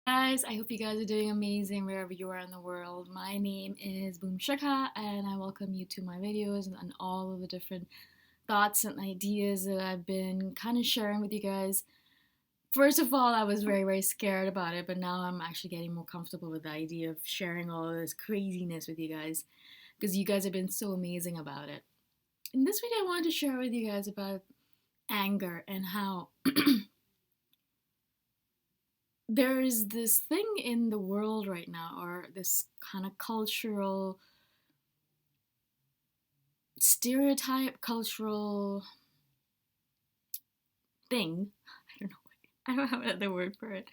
Guys, I hope you guys are doing amazing wherever you are in the world. My name is Boom Shikha, and I welcome you to my videos and all of the different thoughts and ideas that I've been kind of sharing with you guys. First of all, I was very scared about it, but now I'm actually getting more comfortable with the idea of sharing all of this craziness with you guys because you guys have been so amazing about it. In this video, I wanted to share with you guys about anger and how there is this thing in the world right now, or this kind of cultural thing. I don't know. I don't have another word for it.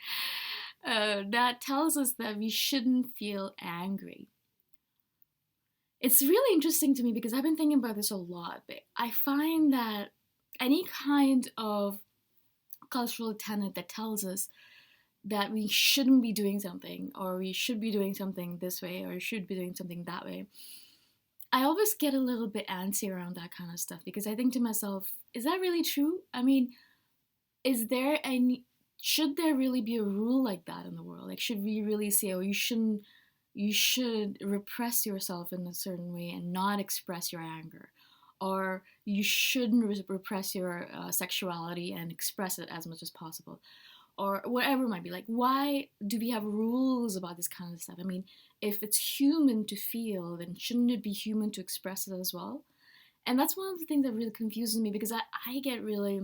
That tells us that we shouldn't feel angry. It's really interesting to me because I've been thinking about this a lot. But I find that any kind of cultural tenet that tells us that we shouldn't be doing something, or we should be doing something this way, or should be doing something that way, I always get a little bit antsy around that kind of stuff because I think to myself, is that really true? I mean, is there any should there really be a rule like that in the world? Like, should we really say, oh, you should repress yourself in a certain way and not express your anger, or you shouldn't repress your sexuality and express it as much as possible, or whatever it might be. Like, why do we have rules about this kind of stuff? I mean, if it's human to feel, then shouldn't it be human to express it as well? And that's one of the things that really confuses me because I get really,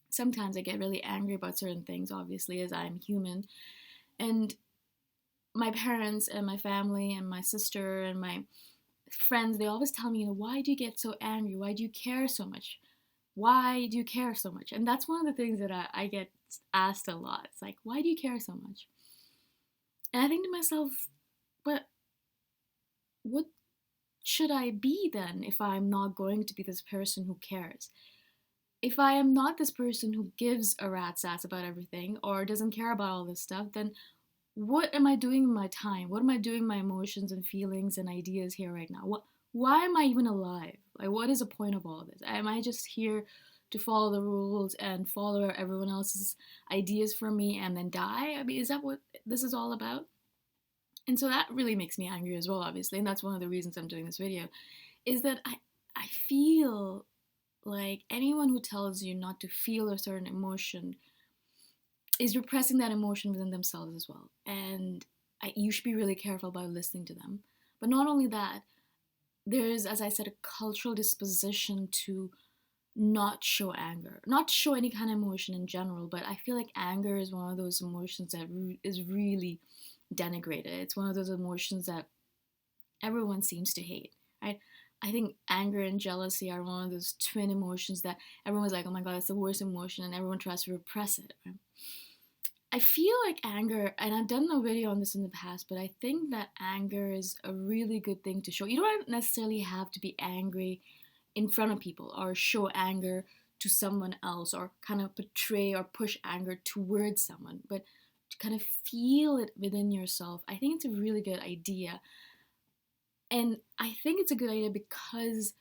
sometimes I get really angry about certain things, obviously, as I'm human. And my parents and my family and my sister and my friends, they always tell me, why do you get so angry? Why do you care so much? Why do you care so much? And that's one of the things that I get asked a lot. It's like, why do you care so much? And I think to myself, but what should I be then if I'm not going to be this person who cares? If I am not this person who gives a rat's ass about everything or doesn't care about all this stuff, then what am I doing with my time? What am I doing with my emotions and feelings and ideas here right now? Why am I even alive? Like, what is the point of all this? Am I just here to follow the rules and follow everyone else's ideas for me and then die? I mean, is that what this is all about? And so that really makes me angry as well, obviously. And that's one of the reasons I'm doing this video, is that I feel like anyone who tells you not to feel a certain emotion is repressing that emotion within themselves as well. And you should be really careful about listening to them. But not only that, there is, as I said, a cultural disposition to not show anger, not show any kind of emotion in general. But I feel like anger is one of those emotions that is really denigrated. It's one of those emotions that everyone seems to hate, right? I think anger and jealousy are one of those twin emotions that everyone's like, oh my god, it's the worst emotion, and everyone tries to repress it, right? I feel like anger, and I've done a video on this in the past, but I think that anger is a really good thing to show. You don't necessarily have to be angry in front of people or show anger to someone else or kind of portray or push anger towards someone, but to kind of feel it within yourself. I think it's a really good idea. And I think it's a good idea because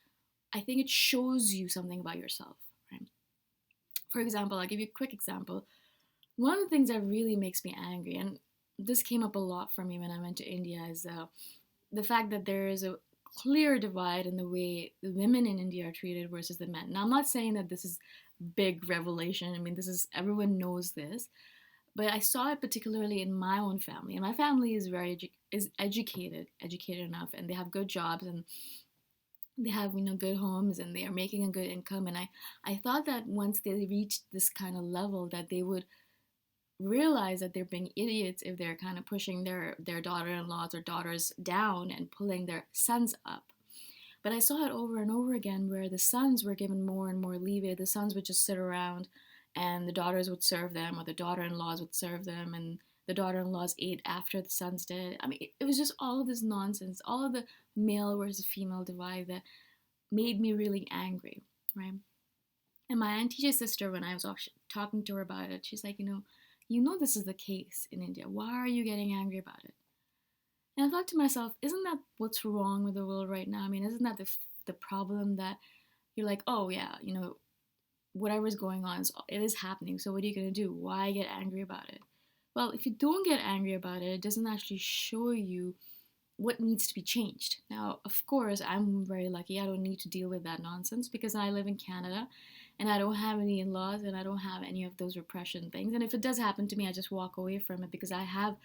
I think it shows you something about yourself, right? For example, I'll give you a quick example. One of the things that really makes me angry, and this came up a lot for me when I went to India, is the fact that there is a clear divide in the way the women in India are treated versus the men. Now, I'm not saying that this is big revelation. I mean, this is, everyone knows this, but I saw it particularly in my own family. And my family is is educated enough, and they have good jobs, and they have, good homes, and they are making a good income. And I thought that once they reached this kind of level, that they would realize that they're being idiots if they're kind of pushing their daughter-in-laws or daughters down and pulling their sons up. But I saw it over and over again where the sons were given more and more leeway. The sons would just sit around and the daughters would serve them, or the daughter-in-laws would serve them, and the daughter-in-laws ate after the sons did. I mean, it was just all of this nonsense, all of the male versus female divide that made me really angry, right? And my aunt teacher's sister, when I was talking to her about it, she's like, this is the case in India. Why are you getting angry about it? And I thought to myself, isn't that what's wrong with the world right now? I mean, isn't that the problem, that you're like, oh yeah, whatever's going on, it is happening. So what are you gonna do? Why get angry about it? Well, if you don't get angry about it, it doesn't actually show you what needs to be changed. Now, of course, I'm very lucky. I don't need to deal with that nonsense because I live in Canada and I don't have any in laws and I don't have any of those repression things. And if it does happen to me, I just walk away from it because I have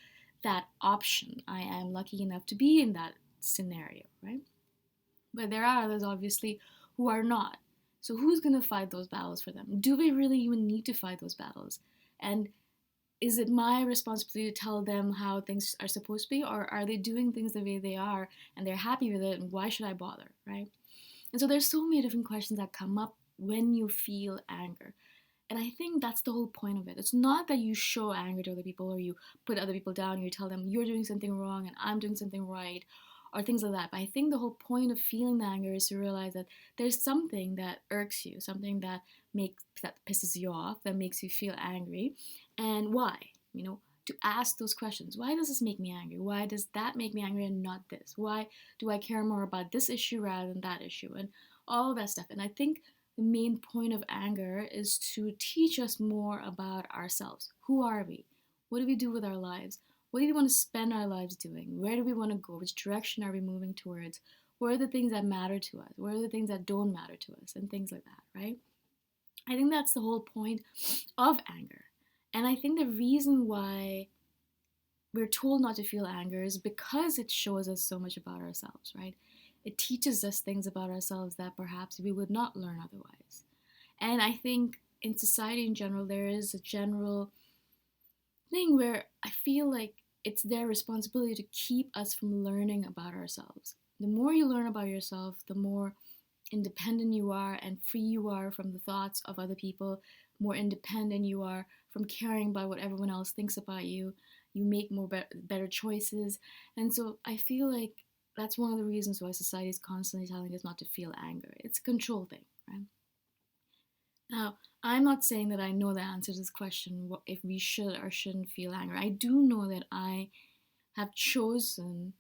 that option. I am lucky enough to be in that scenario, right? But there are others, obviously, who are not. So who's going to fight those battles for them? Do we really even need to fight those battles? And is it my responsibility to tell them how things are supposed to be, or are they doing things the way they are and they're happy with it, and why should I bother, right? And so there's so many different questions that come up when you feel anger. And I think that's the whole point of it. It's not that you show anger to other people or you put other people down, you tell them you're doing something wrong and I'm doing something right, or things like that. But I think the whole point of feeling the anger is to realize that there's something that irks you, something that pisses you off, that makes you feel angry, and why. You know, to ask those questions. Why does this make me angry? Why does that make me angry and not this? Why do I care more about this issue rather than that issue? And all of that stuff. And I think the main point of anger is to teach us more about ourselves. Who are we? What do we do with our lives? What do we want to spend our lives doing? Where do we want to go? Which direction are we moving towards? What are the things that matter to us? What are the things that don't matter to us? And things like that, right? I think that's the whole point of anger. And I think the reason why we're told not to feel anger is because it shows us so much about ourselves, right? It teaches us things about ourselves that perhaps we would not learn otherwise. And I think in society in general, there is a general thing where I feel like it's their responsibility to keep us from learning about ourselves. The more you learn about yourself, the more independent you are and free you are from the thoughts of other people, more independent you are from caring about what everyone else thinks about you. You make better choices. And so I feel like that's one of the reasons why society is constantly telling us not to feel anger. It's a control thing, right? Now, I'm not saying that I know the answer to this question, if we should or shouldn't feel anger. I do know that I have chosen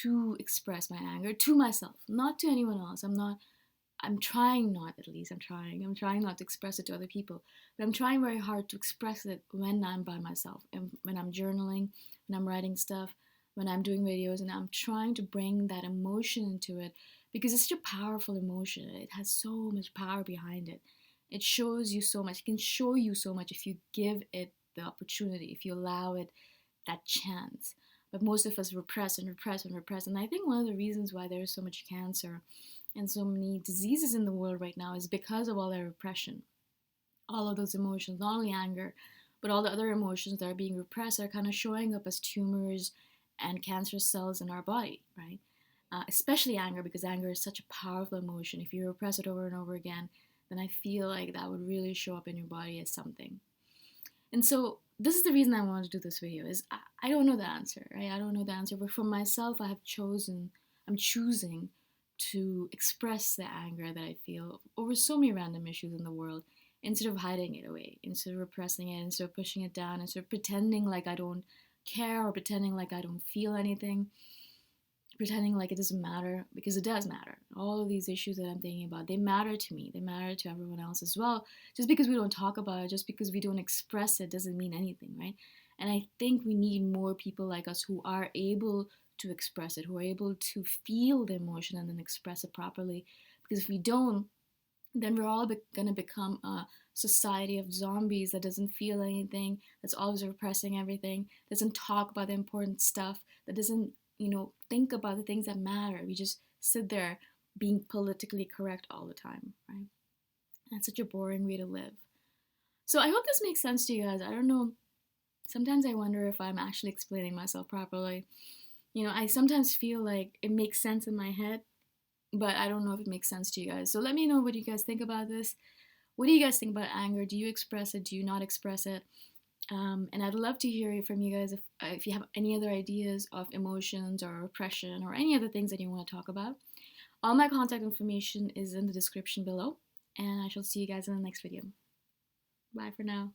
to express my anger to myself, not to anyone else. I'm trying not, at least I'm trying not to express it to other people, but I'm trying very hard to express it when I'm by myself and when I'm journaling, when I'm writing stuff, when I'm doing videos, and I'm trying to bring that emotion into it because it's such a powerful emotion. It has so much power behind it. It shows you so much. It can show you so much if you give it the opportunity, if you allow it that chance. But most of us repress and repress and repress. And I think one of the reasons why there is so much cancer and so many diseases in the world right now is because of all that repression. All of those emotions, not only anger, but all the other emotions that are being repressed are kind of showing up as tumors and cancerous cells in our body, right? Especially anger, because anger is such a powerful emotion. If you repress it over and over again, then I feel like that would really show up in your body as something. And so this is the reason I wanted to do this video is I don't know the answer, right? I don't know the answer, but for myself, I'm choosing to express the anger that I feel over so many random issues in the world instead of hiding it away, instead of repressing it, instead of pushing it down, instead of pretending like I don't care or pretending like I don't feel anything, pretending like it doesn't matter, because it does matter. All of these issues that I'm thinking about, they matter to me. They matter to everyone else as well. Just because we don't talk about it, just because we don't express it, doesn't mean anything, right? And I think we need more people like us who are able to express it, who are able to feel the emotion and then express it properly. Because if we don't, then we're all going to become a society of zombies that doesn't feel anything, that's always repressing everything, doesn't talk about the important stuff, that doesn't, think about the things that matter. We just sit there being politically correct all the time, right? That's such a boring way to live. So I hope this makes sense to you guys. I don't know. Sometimes I wonder if I'm actually explaining myself properly. I sometimes feel like it makes sense in my head, but I don't know if it makes sense to you guys. So let me know what you guys think about this. What do you guys think about anger? Do you express it? Do you not express it? And I'd love to hear from you guys if you have any other ideas of emotions or repression or any other things that you want to talk about. All my contact information is in the description below, and I shall see you guys in the next video. Bye for now.